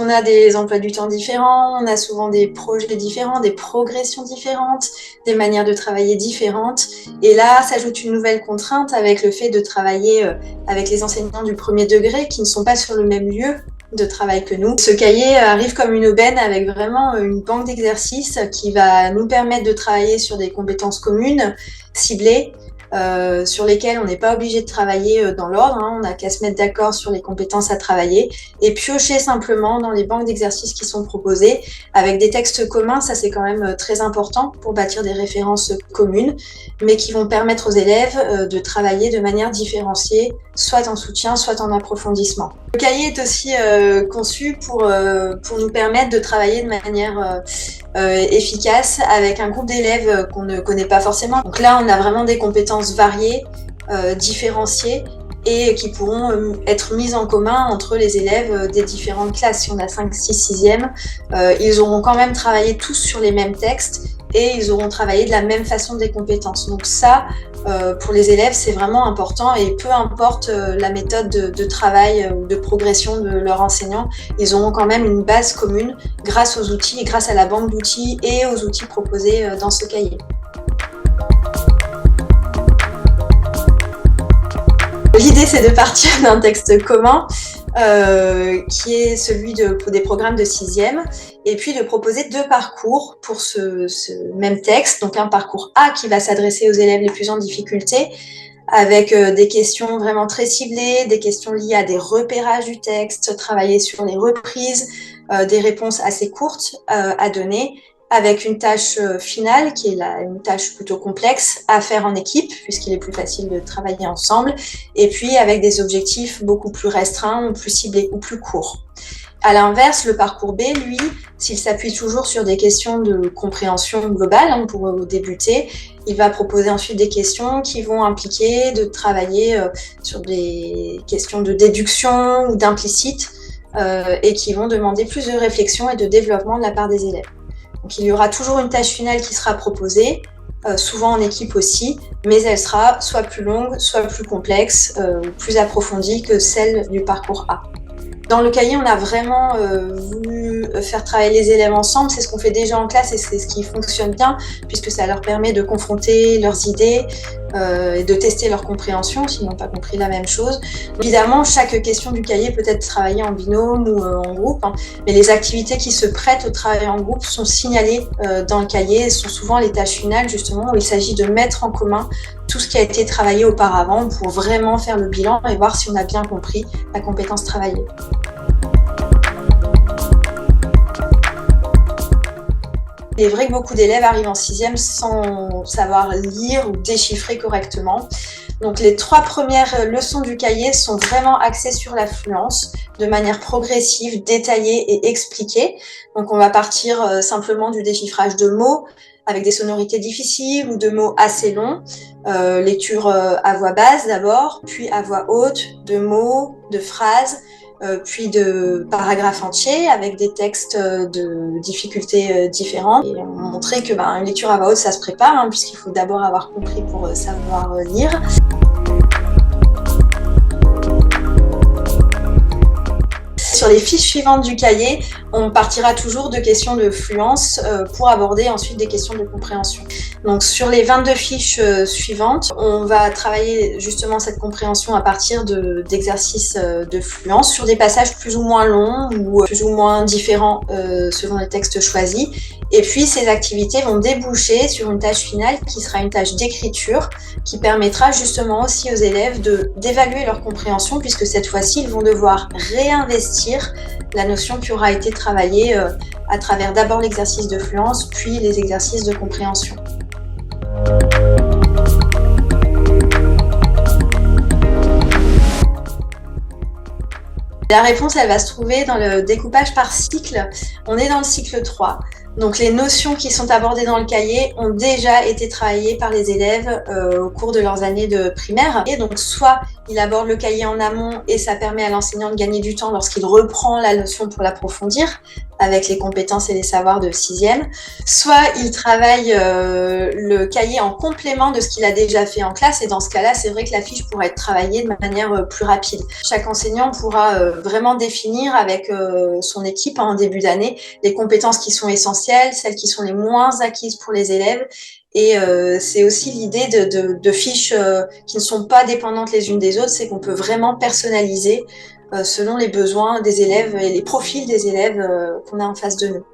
qu'on a des emplois du temps différents, on a souvent des projets différents, des progressions différentes, des manières de travailler différentes. Et là, s'ajoute une nouvelle contrainte avec le fait de travailler avec les enseignants du premier degré qui ne sont pas sur le même lieu de travail que nous. Ce cahier arrive comme une aubaine avec vraiment une banque d'exercices qui va nous permettre de travailler sur des compétences communes, ciblées, sur lesquelles on n'est pas obligé de travailler dans l'ordre, on n'a qu'à se mettre d'accord sur les compétences à travailler et piocher simplement dans les banques d'exercices qui sont proposées avec des textes communs. Ça, c'est quand même très important pour bâtir des références communes, mais qui vont permettre aux élèves de travailler de manière différenciée, soit en soutien, soit en approfondissement. Le cahier est aussi conçu pour nous permettre de travailler de manière efficace avec un groupe d'élèves qu'on ne connaît pas forcément. Donc là, on a vraiment des compétences variées, différenciées et qui pourront être mises en commun entre les élèves des différentes classes. Si on a 5, 6, 6e, ils auront quand même travaillé tous sur les mêmes textes et ils auront travaillé de la même façon des compétences. Donc ça, pour les élèves, c'est vraiment important et peu importe la méthode de travail ou de progression de leur enseignant, ils auront quand même une base commune grâce aux outils et grâce à la banque d'outils et aux outils proposés dans ce cahier. L'idée, c'est de partir d'un texte commun qui est celui des programmes de 6e et puis de proposer 2 parcours pour ce même texte. Donc un parcours A qui va s'adresser aux élèves les plus en difficulté avec des questions vraiment très ciblées, des questions liées à des repérages du texte, travailler sur les reprises, des réponses assez courtes à donner, avec une tâche finale qui est une tâche plutôt complexe à faire en équipe puisqu'il est plus facile de travailler ensemble et puis avec des objectifs beaucoup plus restreints ou plus ciblés ou plus courts. À l'inverse, le parcours B, lui, s'il s'appuie toujours sur des questions de compréhension globale pour débuter, il va proposer ensuite des questions qui vont impliquer de travailler sur des questions de déduction ou d'implicite et qui vont demander plus de réflexion et de développement de la part des élèves. Donc il y aura toujours une tâche finale qui sera proposée, souvent en équipe aussi, mais elle sera soit plus longue, soit plus complexe, ou plus approfondie que celle du parcours A. Dans le cahier, on a vraiment voulu faire travailler les élèves ensemble. C'est ce qu'on fait déjà en classe et c'est ce qui fonctionne bien puisque ça leur permet de confronter leurs idées et de tester leur compréhension s'ils n'ont pas compris la même chose. Évidemment, chaque question du cahier peut être travaillée en binôme ou en groupe, mais les activités qui se prêtent au travail en groupe sont signalées dans le cahier et sont souvent les tâches finales justement où il s'agit de mettre en commun tout ce qui a été travaillé auparavant pour vraiment faire le bilan et voir si on a bien compris la compétence travaillée. Il est vrai que beaucoup d'élèves arrivent en 6e sans savoir lire ou déchiffrer correctement. Donc les 3 premières leçons du cahier sont vraiment axées sur la fluence de manière progressive, détaillée et expliquée. Donc on va partir simplement du déchiffrage de mots avec des sonorités difficiles ou de mots assez longs. Lecture à voix basse d'abord, puis à voix haute, de mots, de phrases, puis de paragraphes entiers avec des textes de difficultés différentes. Et on montrait que une lecture à voix haute, ça se prépare, puisqu'il faut d'abord avoir compris pour savoir lire. Sur les fiches suivantes du cahier, on partira toujours de questions de fluence pour aborder ensuite des questions de compréhension. Donc sur les 22 fiches suivantes, on va travailler justement cette compréhension à partir d'exercices de fluence sur des passages plus ou moins longs ou plus ou moins différents selon les textes choisis. Et puis ces activités vont déboucher sur une tâche finale qui sera une tâche d'écriture qui permettra justement aussi aux élèves d'évaluer leur compréhension puisque cette fois-ci ils vont devoir réinvestir la notion qui aura été travaillée à travers d'abord l'exercice de fluence puis les exercices de compréhension. La réponse, elle va se trouver dans le découpage par cycle. On est dans le cycle 3. Donc les notions qui sont abordées dans le cahier ont déjà été travaillées par les élèves au cours de leurs années de primaire. Et donc soit il aborde le cahier en amont et ça permet à l'enseignant de gagner du temps lorsqu'il reprend la notion pour l'approfondir, avec les compétences et les savoirs de sixième, soit il travaille le cahier en complément de ce qu'il a déjà fait en classe, et dans ce cas-là, c'est vrai que la fiche pourra être travaillée de manière plus rapide. Chaque enseignant pourra vraiment définir avec son équipe en début d'année les compétences qui sont essentielles, celles qui sont les moins acquises pour les élèves, et c'est aussi l'idée de fiches qui ne sont pas dépendantes les unes des autres, c'est qu'on peut vraiment personnaliser selon les besoins des élèves et les profils des élèves qu'on a en face de nous.